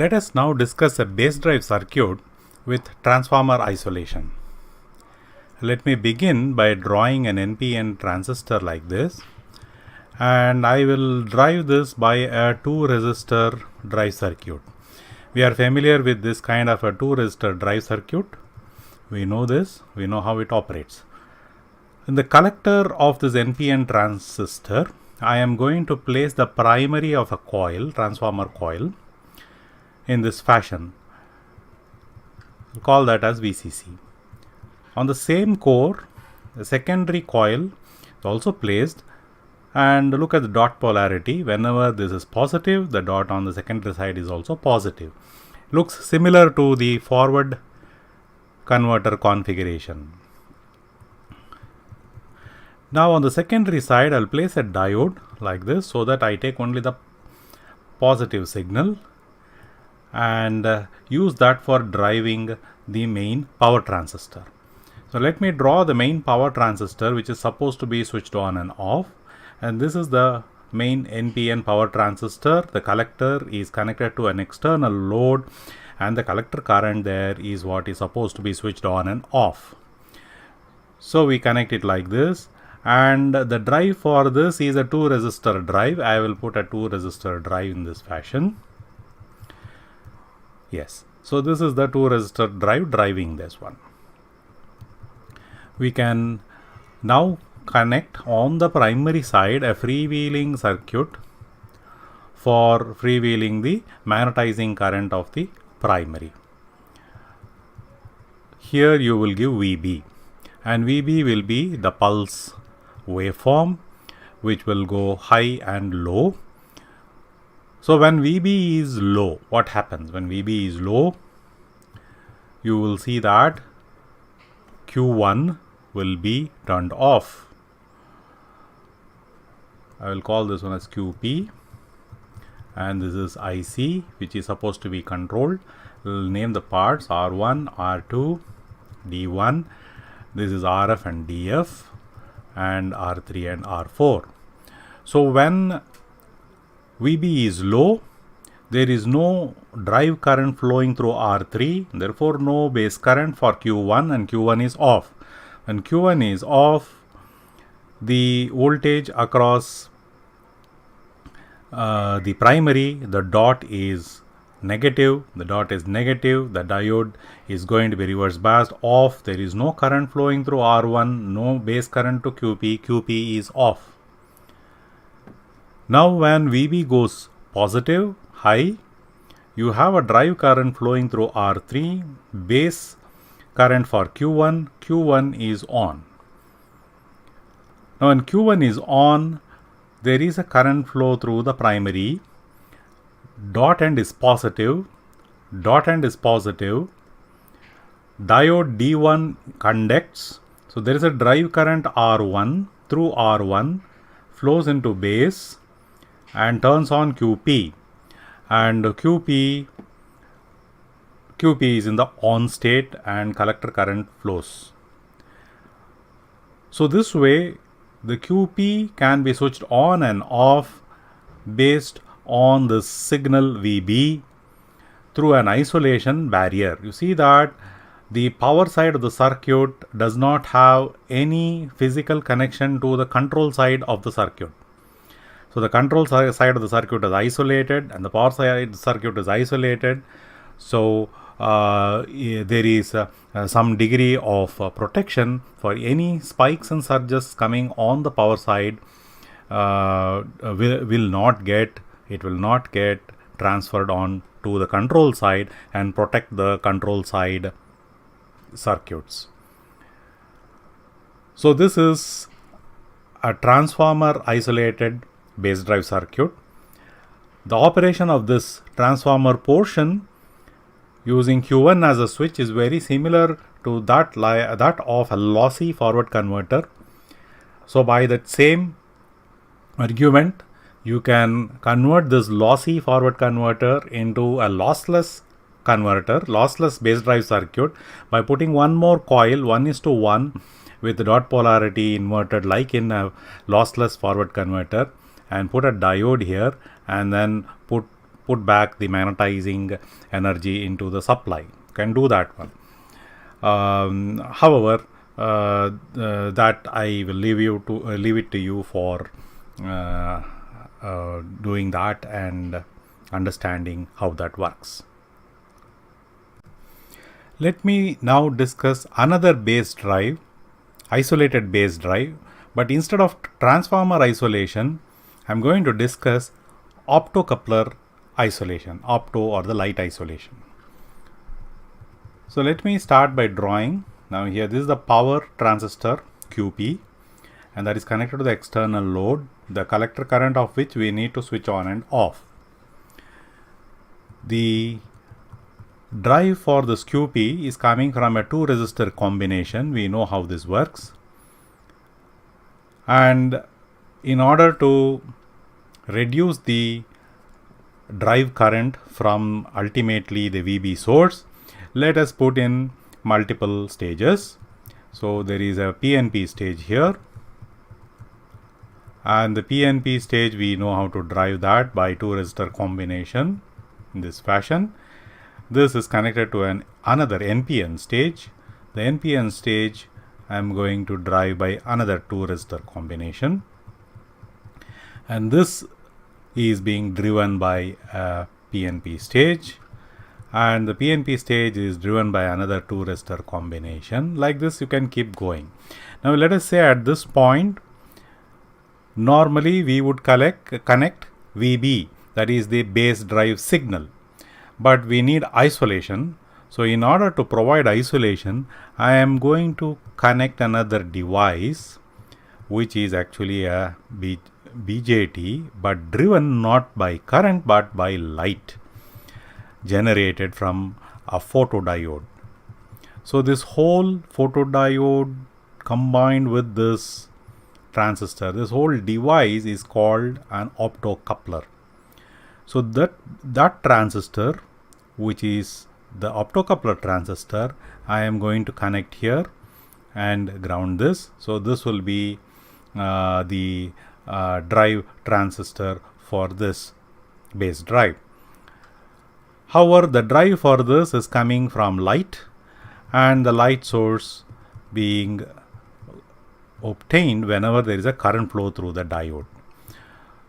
Let us now discuss a base drive circuit with transformer isolation. Let me begin by drawing an NPN transistor like this, and I will drive this by a 2 resistor drive circuit. We are familiar with this kind of a 2 resistor drive circuit. We know this, we know how it operates. In the collector of this NPN transistor, I am going to place the primary of a coil, transformer coil, in this fashion. We'll call that as VCC. On the same core, the secondary coil is also placed, and look at the dot polarity. Whenever this is positive, the dot on the secondary side is also positive. Looks similar to the forward converter configuration. Now on the secondary side, I'll place a diode like this so that I take only the positive signal and use that for driving the main power transistor. So let me draw the main power transistor, which is supposed to be switched on and off, and this is the main NPN power transistor. The collector is connected to an external load, and the collector current there is what is supposed to be switched on and off. So we connect it like this, and the drive for this is a 2 resistor drive. I will put a 2 resistor drive in this fashion. Yes, so this is the 2 resistor drive driving this one. We can now connect on the primary side a freewheeling circuit for freewheeling the magnetizing current of the primary. Here you will give VB, and VB will be the pulse waveform, which will go high and low. So when VB is low, what happens? When VB is low, you will see that Q1 will be turned off. I will call this one as QP, and this is IC, which is supposed to be controlled. We'll name the parts R1, R2, D1. This is RF and DF, and R3 and R4. So when VB is low, there is no drive current flowing through R3, therefore no base current for Q1, and Q1 is off. When Q1 is off, the voltage across the primary, the dot is negative, the diode is going to be reverse biased off. There is no current flowing through R1, no base current to QP is off. Now when VB goes positive, high, you have a drive current flowing through R3, base current for Q1 is on. Now when Q1 is on, there is a current flow through the primary. Dot end is positive, diode D1 conducts, so there is a drive current R1 through R1, flows into base and turns on QP, and QP is in the on state and collector current flows. So this way the QP can be switched on and off based on the signal VB through an isolation barrier. You see that the power side of the circuit does not have any physical connection to the control side of the circuit. So the control side of the circuit is isolated, and the power side of the circuit is isolated. So there is some degree of protection for any spikes and surges coming on the power side. Will not get transferred on to the control side and protect the control side circuits. So this is a transformer isolated base drive circuit. The operation of this transformer portion using Q1 as a switch is very similar to that of a lossy forward converter. So by that same argument, you can convert this lossy forward converter into a lossless base drive circuit by putting one more coil 1:1 with the dot polarity inverted like in a lossless forward converter, and put a diode here, and then put put back the magnetizing energy into the supply. Can do that one. However, that I will leave it to you for doing that and understanding how that works. Let me now discuss another base drive, isolated base drive, but instead of transformer isolation, I am going to discuss optocoupler isolation, opto or the light isolation. So let me start by drawing. Now here this is the power transistor QP, and that is connected to the external load, the collector current of which we need to switch on and off. The drive for this QP is coming from a 2 resistor combination. We know how this works. And in order to reduce the drive current from ultimately the VB source, let us put in multiple stages. So there is a PNP stage here, and the PNP stage we know how to drive that by 2 resistor combination in this fashion. This is connected to another NPN stage. The NPN stage I am going to drive by another 2 resistor combination, and this is being driven by a PNP stage, and the PNP stage is driven by another 2 resistor combination. Like this you can keep going. Now let us say at this point, normally we would connect VB, that is the base drive signal, but we need isolation. So in order to provide isolation, I am going to connect another device which is actually a BJT, but driven not by current but by light generated from a photodiode. So this whole photodiode combined with this transistor, this whole device is called an optocoupler. So that transistor, which is the optocoupler transistor, I am going to connect here and ground this. So this will be the drive transistor for this base drive. However, the drive for this is coming from light, and the light source being obtained whenever there is a current flow through the diode.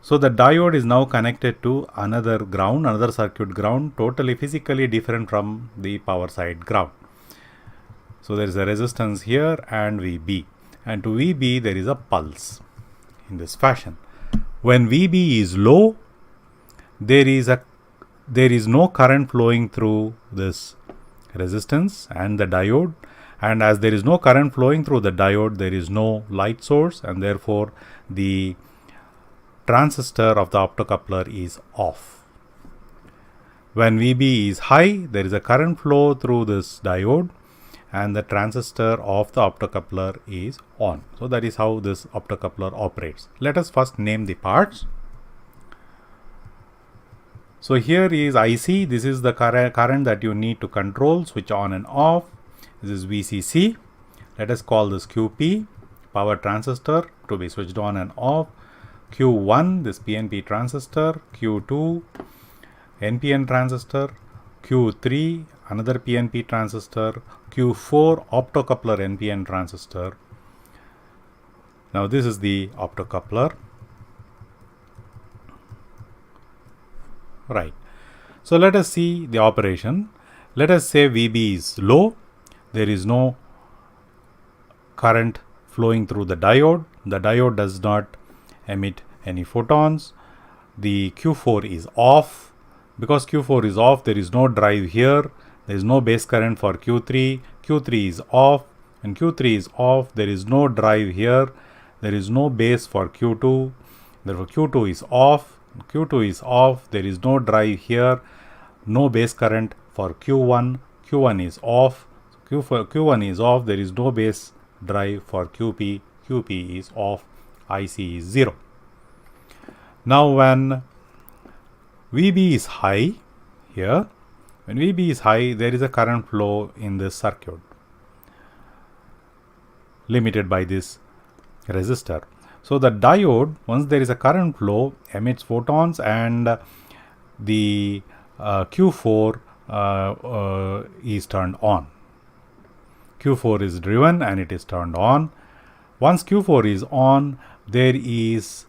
So the diode is now connected to another ground, another circuit ground, totally physically different from the power side ground. So there is a resistance here and VB, and to VB there is a pulse in this fashion. When VB is low, there is no current flowing through this resistance and the diode, and as there is no current flowing through the diode, there is no light source, and therefore the transistor of the optocoupler is off. When VB is high, there is a current flow through this diode, and the transistor of the optocoupler is on. So that is how this optocoupler operates. Let us first name the parts. So here is IC. This is the current that you need to control, switch on and off. This is VCC. Let us call this QP, power transistor, to be switched on and off. Q1, this PNP transistor. Q2, NPN transistor. Q3, another PNP transistor. Q4, optocoupler NPN transistor. Now this is the optocoupler. Right. So let us see the operation. Let us say VB is low. There is no current flowing through the diode. The diode does not emit any photons. The Q4 is off. Because Q4 is off, there is no drive here. There is no base current for Q3. Q3 is off. And Q3 is off, there is no drive here. There is no base for Q2. Therefore Q2 is off. Q2 is off. There is no drive here. No base current for Q1. Q1 is off. Q1 is off. There is no base drive for QP. QP is off. IC is 0. Now when VB is high here, when VB is high, there is a current flow in this circuit limited by this resistor. So the diode, once there is a current flow, emits photons, and the Q4 is turned on. Q4 is driven and it is turned on. Once Q4 is on, there is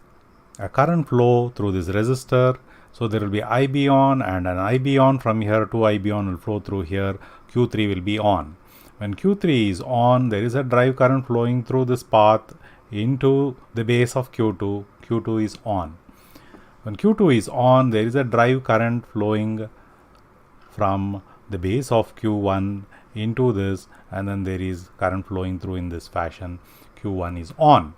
a current flow through this resistor. So there will be IB on and an IB on from here. 2 IB on will flow through here. Q3 will be on. When Q3 is on, there is a drive current flowing through this path into the base of Q2. Q2 is on. When Q2 is on, there is a drive current flowing from the base of Q1 into this, and then there is current flowing through in this fashion. Q1 is on.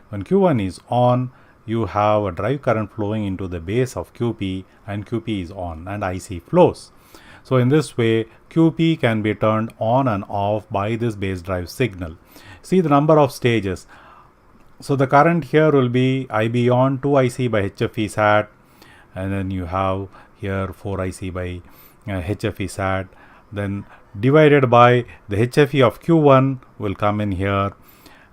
When Q1 is on, you have a drive current flowing into the base of QP, and QP is on and IC flows. So in this way, QP can be turned on and off by this base drive signal. See the number of stages. So the current here will be IB on 2 IC by HFE SAT, and then you have here 4 IC by HFE SAT, then divided by the HFE of Q1 will come in here,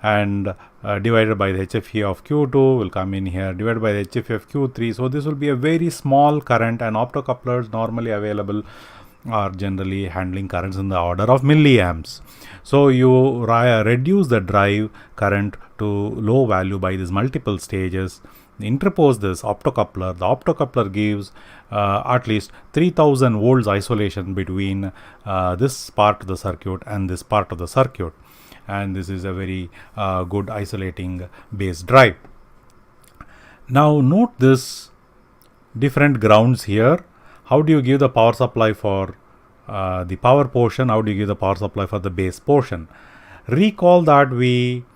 and divided by the HFE of Q2 will come in here, divided by the HFE of Q3. So this will be a very small current, and optocouplers normally available are generally handling currents in the order of milliamps. So you reduce the drive current to low value by these multiple stages, interpose this optocoupler. The optocoupler gives at least 3000 volts isolation between this part of the circuit and this part of the circuit, and this is a very good isolating base drive. Now note this different grounds here. How do you give the power supply for the power portion? How do you give the power supply for the base portion? Recall that we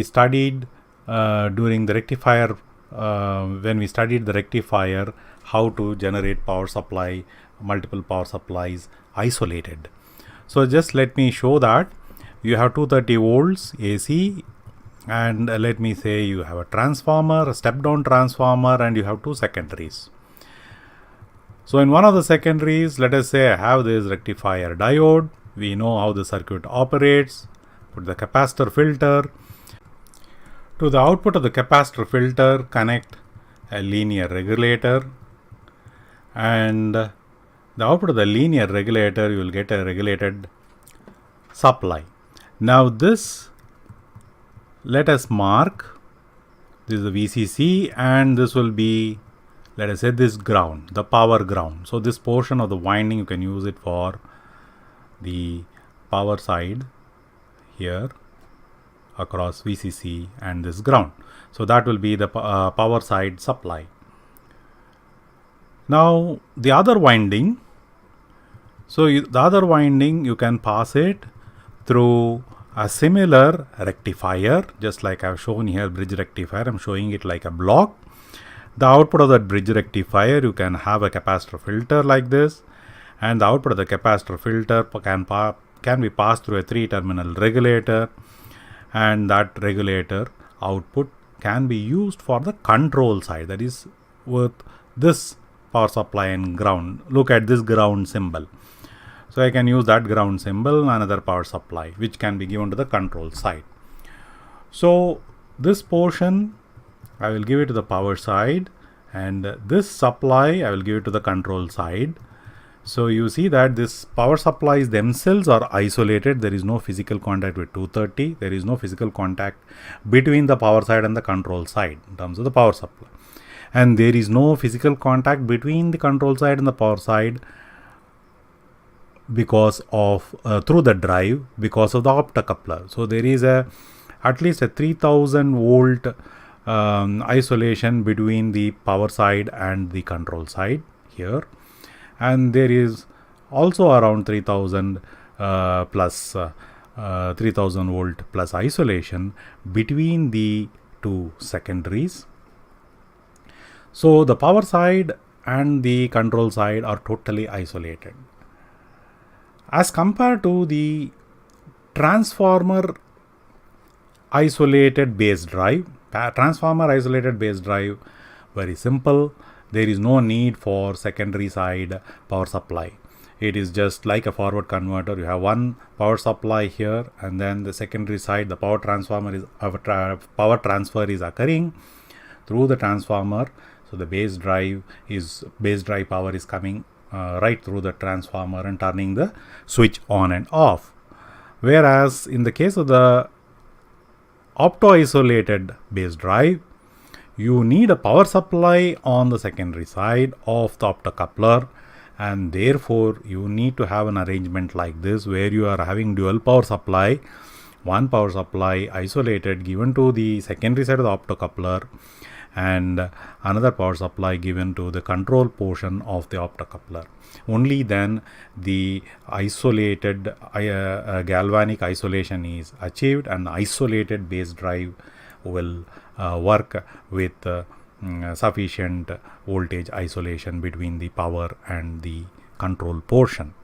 studied during the rectifier, when we studied the rectifier, how to generate power supply, multiple power supplies isolated. So just let me show that. You have 230 volts AC, and let me say you have a transformer, a step down transformer, and you have 2 secondaries. So in one of the secondaries, let us say I have this rectifier diode. We know how the circuit operates. Put the capacitor filter. To the output of the capacitor filter, connect a linear regulator, and the output of the linear regulator, you will get a regulated supply. Now this, let us mark, this is the VCC, and this will be, let us say, this ground, the power ground. So this portion of the winding, you can use it for the power side here across VCC and this ground. So that will be the power side supply. Now the other winding, the other winding you can pass it through a similar rectifier, just like I have shown here, bridge rectifier. I am showing it like a block. The output of that bridge rectifier, you can have a capacitor filter like this, and the output of the capacitor filter can be passed through a 3-terminal regulator, and that regulator output can be used for the control side, that is with this power supply and ground. Look at this ground symbol. So I can use that ground symbol, another power supply, which can be given to the control side. So this portion I will give it to the power side, and this supply I will give it to the control side. So you see that this power supplies themselves are isolated. There is no physical contact with 230. There is no physical contact between the power side and the control side in terms of the power supply. And there is no physical contact between the control side and the power side because of through the drive, because of the optocoupler. So there is at least a 3000 volt isolation between the power side and the control side here, and there is also around 3000 plus 3000 volt plus isolation between the 2 secondaries. So the power side and the control side are totally isolated as compared to the transformer isolated base drive. Transformer isolated base drive, very simple. There is no need for secondary side power supply. It is just like a forward converter. You have one power supply here, and then the secondary side, the power transfer is occurring through the transformer. So the base drive power is coming right through the transformer and turning the switch on and off. Whereas in the case of the opto-isolated base drive, you need a power supply on the secondary side of the optocoupler, and therefore you need to have an arrangement like this where you are having dual power supply, one power supply isolated given to the secondary side of the optocoupler and another power supply given to the control portion of the optocoupler. Only then the isolated galvanic isolation is achieved, and isolated base drive will work with sufficient voltage isolation between the power and the control portion.